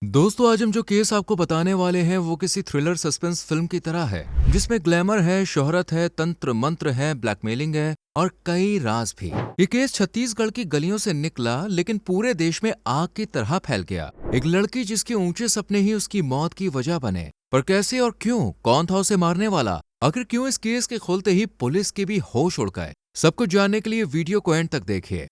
दोस्तों आज हम जो केस आपको बताने वाले हैं वो किसी थ्रिलर सस्पेंस फिल्म की तरह है जिसमें ग्लैमर है, शोहरत है, तंत्र मंत्र है, ब्लैकमेलिंग है और कई राज भी। ये केस छत्तीसगढ़ की गलियों से निकला लेकिन पूरे देश में आग की तरह फैल गया। एक लड़की जिसके ऊंचे सपने ही उसकी मौत की वजह बने। पर कैसे और क्यों? कौन था उसे मारने वाला? आखिर क्यों इस केस के खुलते ही पुलिस के भी होश उड़ गए? सब कुछ जानने के लिए वीडियो को एंड तक देखिए।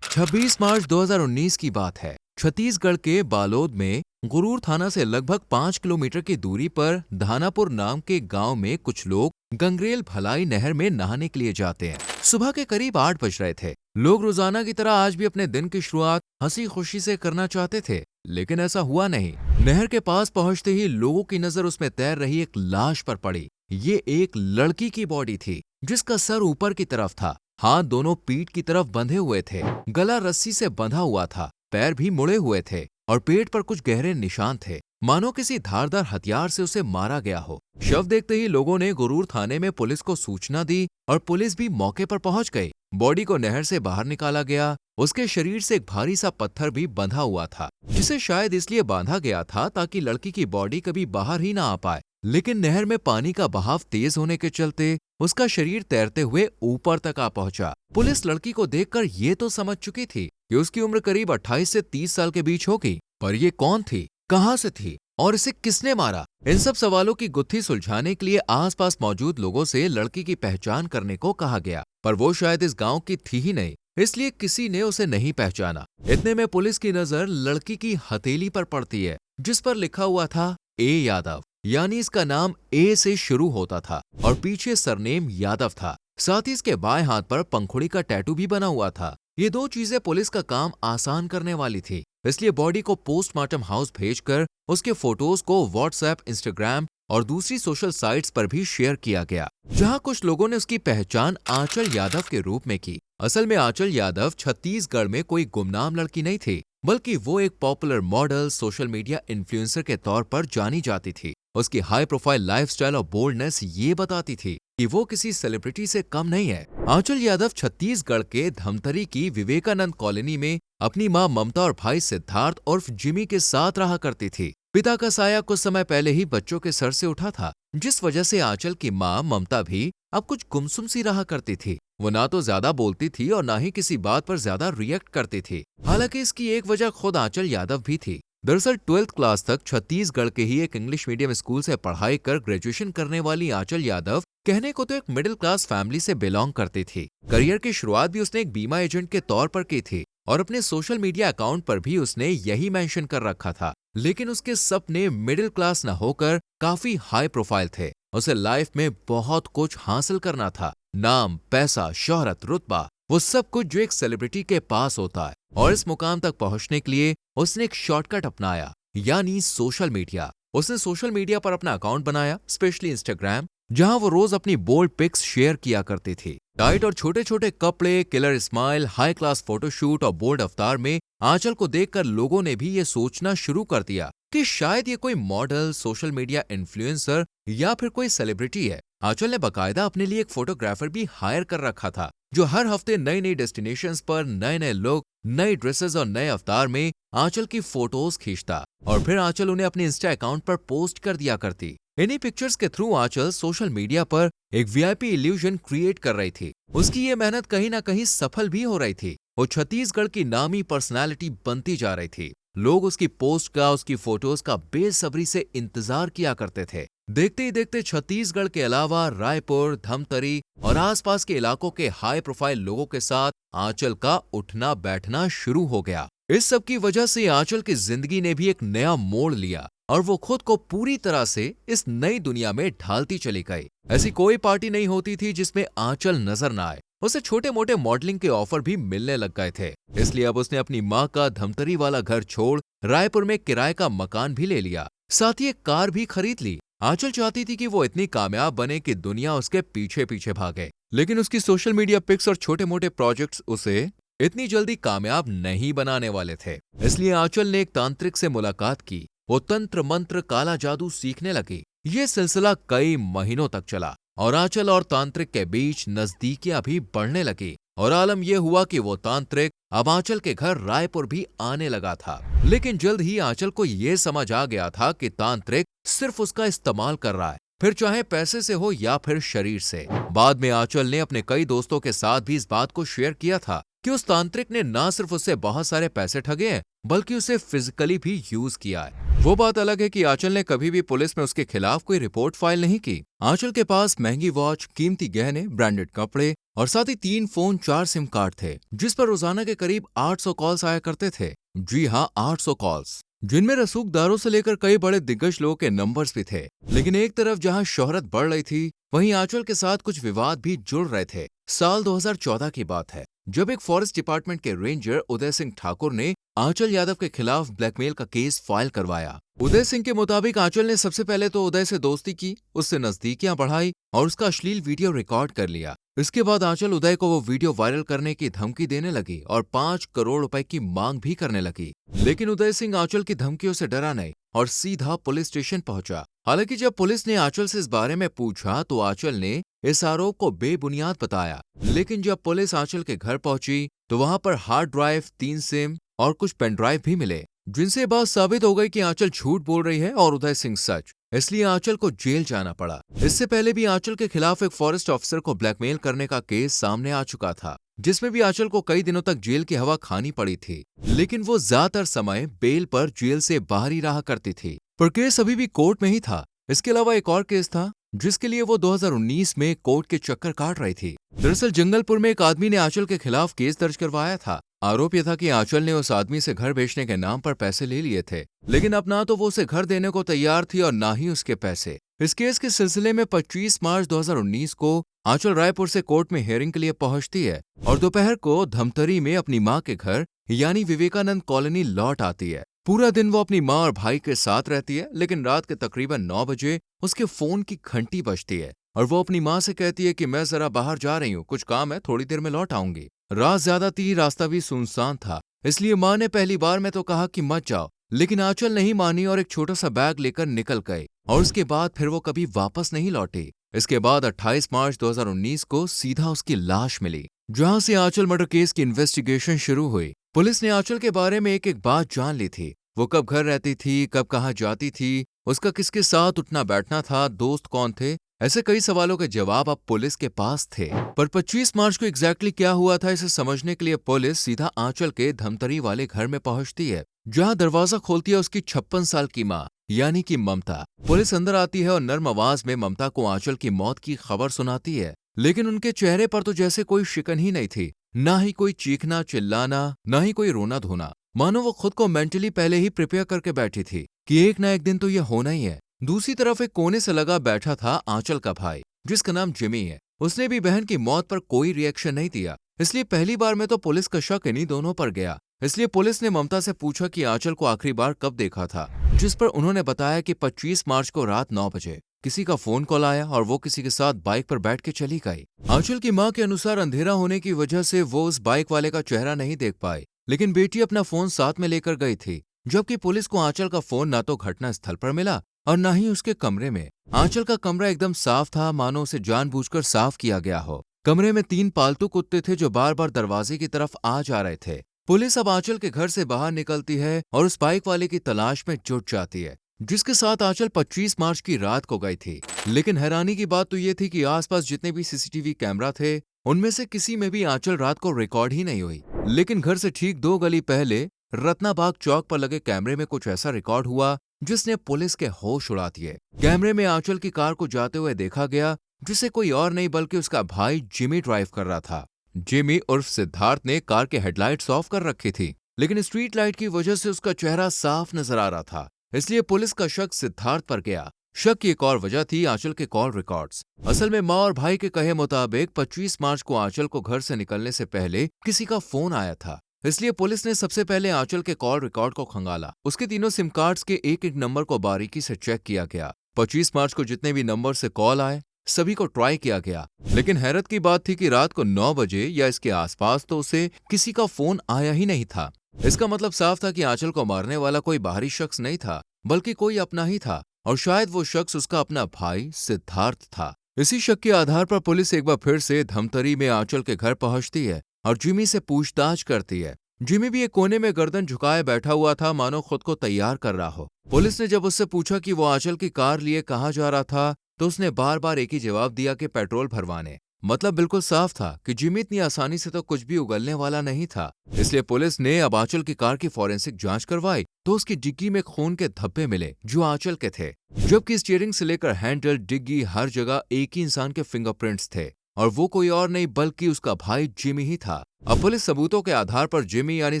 26 मार्च 2019 की बात है। छत्तीसगढ़ के बालोद में गुरूर थाना से लगभग 5 किलोमीटर की दूरी पर धानापुर नाम के गांव में कुछ लोग गंगरेल भलाई नहर में नहाने के लिए जाते हैं। सुबह के करीब 8 बज रहे थे। लोग रोजाना की तरह आज भी अपने दिन की शुरुआत हंसी खुशी से करना चाहते थे, लेकिन ऐसा हुआ नहीं। नहर के पास पहुंचते ही लोगों की नजर उसमें तैर रही एक लाश पर पड़ी। ये एक लड़की की बॉडी थी जिसका सर ऊपर की तरफ था, हाथ दोनों पीठ की तरफ बंधे हुए थे, गला रस्सी से बंधा हुआ था, पैर भी मुड़े हुए थे और पेट पर कुछ गहरे निशान थे, मानो किसी धारदार हथियार से उसे मारा गया हो। शव देखते ही लोगों ने गुरूर थाने में पुलिस को सूचना दी और पुलिस भी मौके पर पहुंच गई। बॉडी को नहर से बाहर निकाला गया। उसके शरीर से एक भारी सा पत्थर भी बंधा हुआ था, जिसे शायद इसलिए बांधा गया था ताकि लड़की की बॉडी कभी बाहर ही ना आ पाए। लेकिन नहर में पानी का बहाव तेज होने के चलते उसका शरीर तैरते हुए ऊपर तक आ पहुंचा। पुलिस लड़की को देखकर ये तो समझ चुकी थी कि उसकी उम्र करीब 28 से 30 साल के बीच होगी, पर ये कौन थी, कहां से थी और इसे किसने मारा? इन सब सवालों की गुत्थी सुलझाने के लिए आसपास मौजूद लोगों से लड़की की पहचान करने को कहा गया, पर वो शायद इस गांव की थी ही नहीं, इसलिए किसी ने उसे नहीं पहचाना। इतने में पुलिस की नजर लड़की की हथेली पर पड़ती है, जिस पर लिखा हुआ था ए यादव, यानी इसका नाम ए से शुरू होता था और पीछे सरनेम यादव था। साथ ही इसके बाएं हाथ पर पंखुड़ी का टैटू भी बना हुआ था। ये दो चीजें पुलिस का काम आसान करने वाली थी, इसलिए बॉडी को पोस्टमार्टम हाउस भेजकर उसके फोटोज को व्हाट्सएप, इंस्टाग्राम और दूसरी सोशल साइट्स पर भी शेयर किया गया, जहां कुछ लोगों ने उसकी पहचान आंचल यादव के रूप में की। असल में आंचल यादव छत्तीसगढ़ में कोई गुमनाम लड़की नहीं थी, बल्कि वो एक popular model, social media influencer के तौर पर जानी जाती थी। उसकी हाई प्रोफाइल लाइफस्टाइल और बोल्डनेस ये बताती थी कि वो किसी सेलिब्रिटी से कम नहीं है। आंचल यादव छत्तीसगढ़ के धमतरी की विवेकानंद कॉलोनी में अपनी मां ममता और भाई सिद्धार्थ उर्फ जिमी के साथ रहा करती थी। पिता का साया कुछ समय पहले ही बच्चों के सर से उठा था, जिस वजह से आंचल की मां ममता भी अब कुछ गुमसुम सी रहा करती थी। वो ना तो ज्यादा बोलती थी और ना ही किसी बात पर ज्यादा रिएक्ट करती थी। हालांकि इसकी एक वजह खुद आंचल यादव भी थी। दरअसल 12th क्लास तक छत्तीसगढ़ के ही एक इंग्लिश मीडियम स्कूल से पढ़ाई कर ग्रेजुएशन करने वाली आंचल यादव कहने को तो एक मिडिल क्लास फैमिली से बिलोंग करती थी। करियर की शुरुआत भी उसने एक बीमा एजेंट के तौर पर की थी और अपने सोशल मीडिया अकाउंट पर भी उसने यही मेंशन कर रखा था। लेकिन उसके सपने मिडिल क्लास न होकर काफी हाई प्रोफाइल थे। उसे लाइफ में बहुत कुछ हासिल करना था, नाम, पैसा, शोहरत, रुतबा, वो सब कुछ जो एक सेलिब्रिटी के पास होता है। और इस मुकाम तक पहुंचने के लिए उसने एक शॉर्टकट अपनाया, यानी सोशल मीडिया। उसने सोशल मीडिया पर अपना अकाउंट बनाया, स्पेशली इंस्टाग्राम, जहां वो रोज अपनी बोल्ड पिक्स शेयर किया करती थी। टाइट और छोटे छोटे कपड़े, killer smile, high class photoshoot और बोल्ड अवतार में आंचल को देखकर लोगों ने भी ये सोचना शुरू कर दिया कि शायद ये कोई मॉडल, सोशल मीडिया इन्फ्लुएंसर या फिर कोई सेलिब्रिटी है। आंचल ने बकायदा अपने लिए एक फोटोग्राफर भी हायर कर रखा था, जो हर हफ्ते नई नई डेस्टिनेशंस पर नए नए लुक, नई ड्रेसेस और नए अवतार में आंचल की फोटोज खींचता और फिर आंचल उन्हें अपने इंस्टा अकाउंट पर पोस्ट कर दिया करती। इन्हीं पिक्चर्स के थ्रू आंचल सोशल मीडिया पर एक वीआईपी इल्यूजन क्रिएट कर रही थी। उसकी ये मेहनत कहीं ना कहीं सफल भी हो रही थी। वो छत्तीसगढ़ की नामी पर्सनालिटी बनती जा रही थी। लोग उसकी पोस्ट का, उसकी फोटोज का बेसब्री से इंतजार किया करते थे। देखते ही देखते छत्तीसगढ़ के अलावा रायपुर, धमतरी और आसपास के इलाकों के हाई प्रोफाइल लोगों के साथ आंचल का उठना बैठना शुरू हो गया। इस सब की वजह से आंचल की जिंदगी ने भी एक नया मोड़ लिया और वो खुद को पूरी तरह से इस नई दुनिया में ढालती चली गई। ऐसी कोई पार्टी नहीं होती थी जिसमें आंचल नजर न आए। उसे छोटे मोटे मॉडलिंग के ऑफर भी मिलने लग गए थे। इसलिए अब उसने अपनी माँ का धमतरी वाला घर छोड़ रायपुर में किराए का मकान भी ले लिया, साथ ही एक कार भी खरीद ली। आंचल चाहती थी कि वो इतनी कामयाब बने कि दुनिया उसके पीछे पीछे भागे, लेकिन उसकी सोशल मीडिया पिक्स और छोटे मोटे प्रोजेक्ट्स उसे इतनी जल्दी कामयाब नहीं बनाने वाले थे। इसलिए आंचल ने एक तांत्रिक से मुलाकात की। वो तंत्र मंत्र, काला जादू सीखने लगी ये सिलसिला कई महीनों तक चला और आंचल और तांत्रिक के बीच नजदीकियां भी बढ़ने लगी और आलम यह हुआ कि वो तांत्रिक अब आंचल के घर रायपुर भी आने लगा था। लेकिन जल्द ही आंचल को ये समझ आ गया था कि तांत्रिक सिर्फ उसका इस्तेमाल कर रहा है, फिर चाहे पैसे से हो या फिर शरीर से। बाद में आंचल ने अपने कई दोस्तों के साथ भी इस बात को शेयर किया था कि उस तांत्रिक ने न सिर्फ उससे बहुत सारे पैसे ठगे हैं बल्कि उसे फिजिकली भी यूज किया है। वो बात अलग है कि आंचल ने कभी भी पुलिस में उसके खिलाफ कोई रिपोर्ट फाइल नहीं की। आंचल के पास महंगी वॉच, कीमती गहने, ब्रांडेड कपड़े और साथ ही 3 फोन, 4 सिम कार्ड थे, जिस पर रोजाना के करीब 800 कॉल्स आया करते थे। जी हाँ, 800 कॉल्स, जिनमें रसूखदारों से लेकर कई बड़े दिग्गज लोगों के नंबर्स भी थे। लेकिन एक तरफ जहां शोहरत बढ़ रही थी, वहीं आंचल के साथ कुछ विवाद भी जुड़ रहे थे। साल 2014 की बात है, जब एक फॉरेस्ट डिपार्टमेंट के रेंजर उदय सिंह ठाकुर ने आंचल यादव के खिलाफ ब्लैकमेल का केस फाइल करवाया। उदय सिंह के मुताबिक आंचल ने सबसे पहले तो उदय से दोस्ती की, उससे नजदीकियां बढ़ाई और उसका अश्लील वीडियो रिकॉर्ड कर लिया। इसके बाद आंचल उदय को वो वीडियो वायरल करने की धमकी देने लगी और 5 करोड़ रुपए की मांग भी करने लगी। लेकिन उदय सिंह आंचल की धमकियों से डरा नहीं और सीधा पुलिस स्टेशन पहुंचा। हालांकि जब पुलिस ने आंचल से इस बारे में पूछा तो आंचल ने इस आरोप को बेबुनियाद बताया। लेकिन जब पुलिस आंचल के घर पहुंची तो वहां पर हार्ड ड्राइव, 3 सिम और कुछ पेन ड्राइव भी मिले, जिनसे बात साबित हो गई कि आंचल झूठ बोल रही है और उदय सिंह सच। इसलिए आंचल को जेल जाना पड़ा। इससे पहले भी आंचल के खिलाफ एक फॉरेस्ट ऑफिसर को ब्लैकमेल करने का केस सामने आ चुका था, जिसमें भी आंचल को कई दिनों तक जेल की हवा खानी पड़ी थी। लेकिन वो ज्यादातर समय बेल पर जेल से बाहर ही रहा करती थी, पर केस अभी भी कोर्ट में ही था। इसके अलावा एक और केस था जिसके लिए वो 2019 में कोर्ट के चक्कर काट रही थी। दरअसल जंगलपुर में एक आदमी ने आंचल के खिलाफ केस दर्ज करवाया था। आरोप यह था कि आंचल ने उस आदमी से घर बेचने के नाम पर पैसे ले लिए थे, लेकिन अब ना तो वो उसे घर देने को तैयार थी और ना ही उसके पैसे। इस केस के सिलसिले में 25 मार्च 2019 को आंचल रायपुर से कोर्ट में हियरिंग के लिए पहुंचती है और दोपहर को धमतरी में अपनी मां के घर यानी विवेकानंद कॉलोनी लौट आती है। पूरा दिन वो अपनी मां और भाई के साथ रहती है, लेकिन रात के तकरीबन 9 बजे उसके फोन की घंटी बजती है और वो अपनी मां से कहती है कि मैं जरा बाहर जा रही हूँ, कुछ काम है, थोड़ी देर में लौट आऊंगी। रात ज्यादा थी, रास्ता भी सुनसान था, इसलिए मां ने पहली बार में तो कहा कि मत जाओ, लेकिन आंचल नहीं मानी और एक छोटा सा बैग लेकर निकल गए और उसके बाद फिर वो कभी वापस नहीं लौटी। इसके बाद 28 मार्च 2019 को सीधा उसकी लाश मिली, जहां से आंचल मर्डर केस की इन्वेस्टिगेशन शुरू हुई। पुलिस ने आंचल के बारे में एक एक बात जान ली थी। वो कब घर रहती थी, कब कहाँ जाती थी, उसका किसके साथ उठना बैठना था, दोस्त कौन थे, ऐसे कई सवालों के जवाब अब पुलिस के पास थे। पर 25 मार्च को एग्जैक्टली क्या हुआ था, इसे समझने के लिए पुलिस सीधा आंचल के धमतरी वाले घर में पहुंचती है, जहां दरवाजा खोलती है उसकी 56 साल की मां यानी कि ममता। पुलिस अंदर आती है और नर्म आवाज में ममता को आंचल की मौत की खबर सुनाती है, लेकिन उनके चेहरे पर तो जैसे कोई शिकन ही नहीं थी, ना ही कोई चीखना चिल्लाना, ना ही कोई रोना धोना। मानो वो खुद को मेंटली पहले ही प्रिपेयर करके बैठी थी कि एक ना एक दिन तो ये होना ही है। दूसरी तरफ एक कोने से लगा बैठा था आंचल का भाई, जिसका नाम जिमी है। उसने भी बहन की मौत पर कोई रिएक्शन नहीं दिया, इसलिए पहली बार में तो पुलिस का शक इन्हीं दोनों पर गया। इसलिए पुलिस ने ममता से पूछा कि आंचल को आखिरी बार कब देखा था, जिस पर उन्होंने बताया कि 25 मार्च को रात 9 बजे किसी का फोन कॉल आया और वो किसी के साथ बाइक पर बैठ के चली गई। आंचल की मां के अनुसार अंधेरा होने की वजह से वो उस बाइक वाले का चेहरा नहीं देख पाई, लेकिन बेटी अपना फोन साथ में लेकर गई थी। जबकि पुलिस को आंचल का फोन ना तो घटना स्थल पर मिला और ना ही उसके कमरे में। आंचल का कमरा एकदम साफ था, मानो उसे जानबूझकर साफ किया गया हो। कमरे में 3 पालतू कुत्ते थे जो बार बार दरवाजे की तरफ आ जा रहे थे। पुलिस अब आंचल के घर से बाहर निकलती है और उस बाइक वाले की तलाश में जुट जाती है, जिसके साथ आंचल 25 मार्च की रात को गई थी। लेकिन हैरानी की बात तो ये थी कि आसपास जितने भी सीसीटीवी कैमरा थे, उनमें से किसी में भी आंचल रात को रिकॉर्ड ही नहीं हुई। लेकिन घर से ठीक 2 गली पहले रत्नाबाग चौक पर लगे कैमरे में कुछ ऐसा रिकॉर्ड हुआ जिसने पुलिस के होश उड़ा दिए। कैमरे में आंचल की कार को जाते हुए देखा गया, जिसे कोई और नहीं बल्कि उसका भाई जिमी ड्राइव कर रहा था। जिमी उर्फ सिद्धार्थ ने कार के हेडलाइट्स ऑफ कर रखी थी, लेकिन स्ट्रीट लाइट की वजह से उसका चेहरा साफ नजर आ रहा था, इसलिए पुलिस का शक सिद्धार्थ पर गया। शक की एक और वजह थी आंचल के कॉल रिकॉर्ड्स। असल में मां और भाई के कहे मुताबिक 25 मार्च को आंचल को घर से निकलने से पहले किसी का फोन आया था, इसलिए पुलिस ने सबसे पहले आंचल के कॉल रिकॉर्ड को खंगाला। उसके तीनों सिम कार्ड्स के एक एक नंबर को बारीकी से चेक किया गया। 25 मार्च को जितने भी नंबर से कॉल आए सभी को ट्राई किया गया, लेकिन हैरत की बात थी कि रात को 9 बजे या इसके आसपास तो उसे किसी का फोन आया ही नहीं था। इसका मतलब साफ था कि आंचल को मारने वाला कोई बाहरी शख्स नहीं था, बल्कि कोई अपना ही था। और शायद वो शख्स उसका अपना भाई सिद्धार्थ था। इसी शक के आधार पर पुलिस एक बार फिर से धमतरी में आंचल के घर पहुंचती है और जिमी से पूछताछ करती है। जिमी भी एक कोने में गर्दन झुकाए बैठा हुआ था, मानो खुद को तैयार कर रहा हो। पुलिस ने जब उससे पूछा कि वो आंचल की कार लिए कहाँ जा रहा था, तो उसने बार बार एक ही जवाब दिया कि पेट्रोल भरवाने। मतलब बिल्कुल साफ था कि जिमी इतनी आसानी से तो कुछ भी उगलने वाला नहीं था। इसलिए पुलिस ने अब आंचल की कार की फॉरेंसिक जांच करवाई तो उसकी डिग्गी में खून के धब्बे मिले जो आंचल के थे, जबकि स्टीयरिंग से लेकर हैंडल, डिग्गी, हर जगह एक ही इंसान के फिंगरप्रिंट्स थे और वो कोई और नहीं बल्कि उसका भाई जिमी ही था। अब पुलिस सबूतों के आधार पर जिमी यानी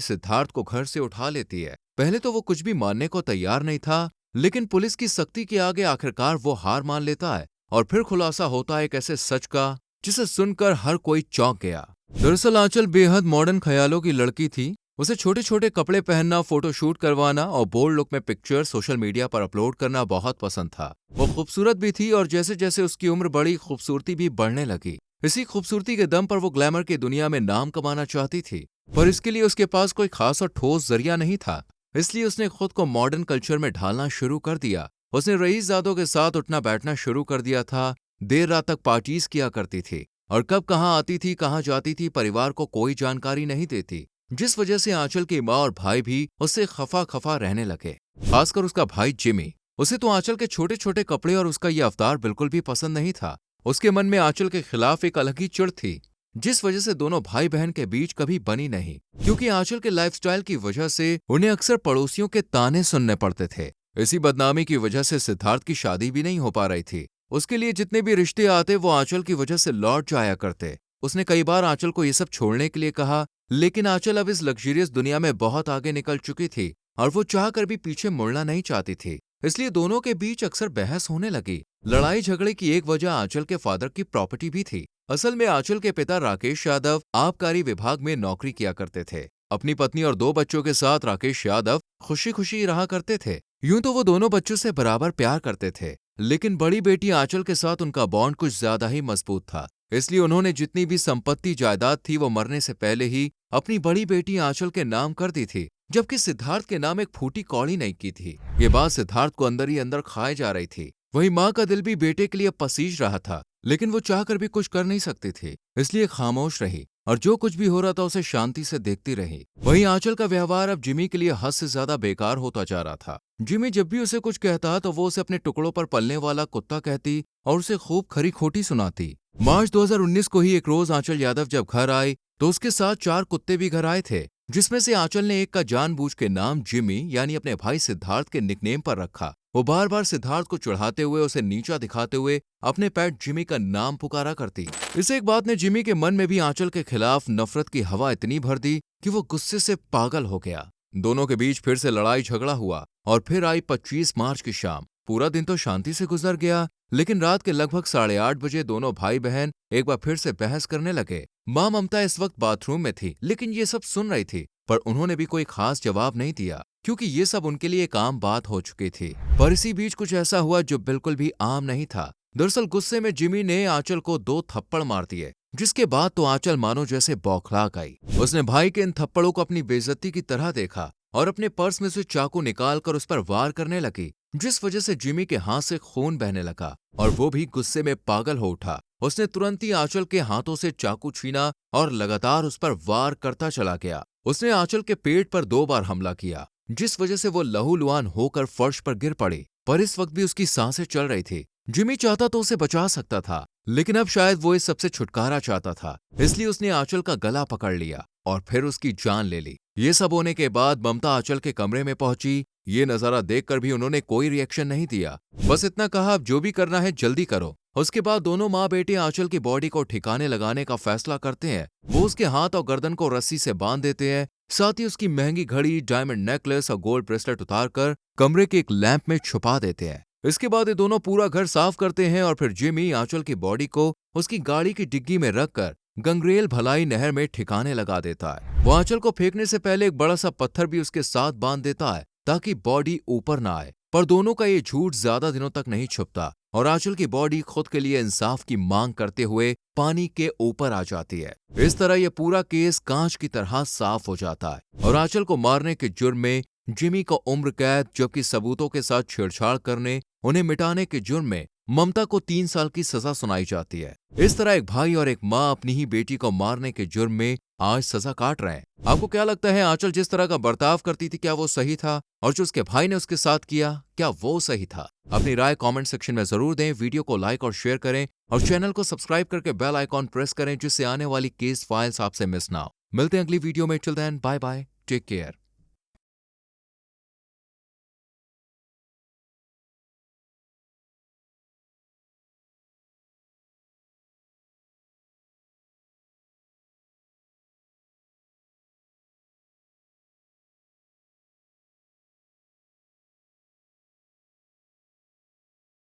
सिद्धार्थ को घर से उठा लेती है। पहले तो वो कुछ भी मानने को तैयार नहीं था, लेकिन पुलिस की सख्ती के आगे आखिरकार वो हार मान लेता है और फिर खुलासा होता है एक ऐसे सच का जिसे सुनकर हर कोई चौंक गया। दरअसल आंचल बेहद मॉडर्न ख्यालों की लड़की थी। उसे छोटे छोटे कपड़े पहनना, फोटोशूट करवाना और बोल्ड लुक में पिक्चर सोशल मीडिया पर अपलोड करना बहुत पसंद था। वो खूबसूरत भी थी और जैसे जैसे उसकी उम्र बढ़ी खूबसूरती भी बढ़ने लगी। इसी खूबसूरती के दम पर वो ग्लैमर की दुनिया में नाम कमाना चाहती थी, पर इसके लिए उसके पास कोई खास और ठोस जरिया नहीं था। इसलिए उसने खुद को मॉडर्न कल्चर में ढालना शुरू कर दिया। उसने रईसजादों के साथ उठना बैठना शुरू कर दिया था, देर रात तक पार्टीज किया करती थी और कब कहाँ आती थी कहाँ जाती थी परिवार को कोई जानकारी नहीं देती, जिस वजह से आंचल की माँ और भाई भी उससे खफा खफा रहने लगे, खासकर उसका भाई जिमी। उसे तो आंचल के छोटे छोटे कपड़े और उसका ये अवतार बिल्कुल भी पसंद नहीं था। उसके मन में आंचल के खिलाफ एक अलग ही चिढ़ थी, जिस वजह से दोनों भाई बहन के बीच कभी बनी नहीं, क्योंकि आंचल के लाइफस्टाइल की वजह से उन्हें अक्सर पड़ोसियों के ताने सुनने पड़ते थे। इसी बदनामी की वजह से सिद्धार्थ की शादी भी नहीं हो पा रही थी। उसके लिए जितने भी रिश्ते आते वो आंचल की वजह से लौट जाया करते। उसने कई बार आंचल को ये सब छोड़ने के लिए कहा, लेकिन आंचल अब इस लग्जरियस दुनिया में बहुत आगे निकल चुकी थी और वो चाहकर भी पीछे मुड़ना नहीं चाहती थी। इसलिए दोनों के बीच अक्सर बहस होने लगी। लड़ाई झगड़े की एक वजह आंचल के फादर की प्रॉपर्टी भी थी। असल में आंचल के पिता राकेश यादव आबकारी विभाग में नौकरी किया करते थे। अपनी पत्नी और 2 बच्चों के साथ राकेश यादव खुशी खुशी रहा करते थे। यूं तो वो दोनों बच्चों से बराबर प्यार करते थे, लेकिन बड़ी बेटी आंचल के साथ उनका बॉन्ड कुछ ज्यादा ही मजबूत था। इसलिए उन्होंने जितनी भी संपत्ति जायदाद थी वो मरने से पहले ही अपनी बड़ी बेटी आंचल के नाम कर दी थी, जबकि सिद्धार्थ के नाम एक फूटी कौड़ी नहीं की थी। ये बात सिद्धार्थ को अंदर ही अंदर खाए जा रही थी। वही माँ का दिल भी बेटे के लिए पसीज रहा था, लेकिन वो चाहकर भी कुछ कर नहीं सकती थी, इसलिए खामोश रही और जो कुछ भी हो रहा था उसे शांति से देखती रही। वहीं आंचल का व्यवहार अब जिमी के लिए हद से ज्यादा बेकार होता जा रहा था। जिमी जब भी उसे कुछ कहता तो वो उसे अपने टुकड़ों पर पलने वाला कुत्ता कहती और उसे खूब खरी खोटी सुनाती। मार्च 2019 को ही एक रोज आंचल यादव जब घर आई तो उसके साथ 4 कुत्ते भी घर आए थे, जिसमें से आंचल ने एक का जानबूझ के नाम जिमी यानी अपने भाई सिद्धार्थ के निकनेम पर रखा। वो बार बार सिद्धार्थ को चिढ़ाते हुए, उसे नीचा दिखाते हुए अपने पेट जिमी का नाम पुकारा करती। इस एक बात ने जिमी के मन में भी आंचल के खिलाफ नफरत की हवा इतनी भर दी कि वो गुस्से से पागल हो गया। दोनों के बीच फिर से लड़ाई झगड़ा हुआ और फिर आई 25 मार्च की शाम। पूरा दिन तो शांति से गुजर गया, लेकिन रात के लगभग 8:30 बजे दोनों भाई बहन एक बार फिर से बहस करने लगे। माँ ममता इस वक्त बाथरूम में थी, लेकिन ये सब सुन रही थी, पर उन्होंने भी कोई खास जवाब नहीं दिया, क्योंकि ये सब उनके लिए एक आम बात हो चुकी थी। पर इसी बीच कुछ ऐसा हुआ जो बिल्कुल भी आम नहीं था। दरअसल गुस्से में जिमी ने आंचल को 2 थप्पड़ मार दिए, जिसके बाद तो आंचल मानो जैसे बौखला गई। उसने भाई के इन थप्पड़ों को अपनी बेइज्जती की तरह देखा और अपने पर्स में से चाकू निकालकर उस पर वार करने लगी, जिस वजह से जिमी के हाथ से खून बहने लगा और वो भी गुस्से में पागल हो उठा। उसने तुरंत ही आंचल के हाथों से चाकू छीना और लगातार उस पर वार करता चला गया। उसने आंचल के पेट पर 2 बार हमला किया, जिस वजह से वो लहूलुहान होकर फर्श पर गिर पड़ी, पर इस वक्त भी उसकी सांसें चल रही थी। जिमी चाहता तो उसे बचा सकता था, लेकिन अब शायद वो इस सबसे छुटकारा चाहता था, इसलिए उसने आंचल का गला पकड़ लिया और फिर उसकी जान ले ली। ये सब होने के बाद ममता आंचल के कमरे में पहुंची। ये नजारा देखकर भी उन्होंने कोई रिएक्शन नहीं दिया, बस इतना कहा, अब जो भी करना है जल्दी करो। उसके बाद दोनों माँ बेटे आंचल की बॉडी को ठिकाने लगाने का फैसला करते हैं। वो उसके हाथ और गर्दन को रस्सी से बांध देते हैं, साथ ही उसकी महंगी घड़ी, डायमंड नेकलेस और गोल्ड ब्रेसलेट उतारकर कमरे के एक लैंप में छुपा देते हैं। इसके बाद ये दोनों पूरा घर साफ करते हैं और फिर जिमी आंचल की बॉडी को उसकी गाड़ी की डिग्गी में रखकर गंगरेल भलाई नहर में ठिकाने लगा देता है। वो आंचल को फेंकने से पहले एक बड़ा सा पत्थर भी उसके साथ बांध देता है ताकि बॉडी ऊपर ना आए। पर दोनों का ये झूठ ज्यादा दिनों तक नहीं छुपता और आंचल की बॉडी खुद के लिए इंसाफ की मांग करते हुए पानी के ऊपर आ जाती है। इस तरह ये पूरा केस कांच की तरह साफ हो जाता है और आंचल को मारने के जुर्म में जिमी को उम्र कैद, जबकि सबूतों के साथ छेड़छाड़ करने, उन्हें मिटाने के जुर्म में ममता को 3 साल की सजा सुनाई जाती है। इस तरह एक भाई और एक माँ अपनी ही बेटी को मारने के जुर्म में आज सजा काट रहे हैं। आपको क्या लगता है, आंचल जिस तरह का बर्ताव करती थी, क्या वो सही था? और जो उसके भाई ने उसके साथ किया, क्या वो सही था? अपनी राय कमेंट सेक्शन में जरूर दें, वीडियो को लाइक और शेयर करें और चैनल को सब्सक्राइब करके बेल आइकॉन प्रेस करें, जिससे आने वाली केस फाइल्स आपसे मिस ना हो। मिलते हैं अगली वीडियो में। Till then, bye bye, take care.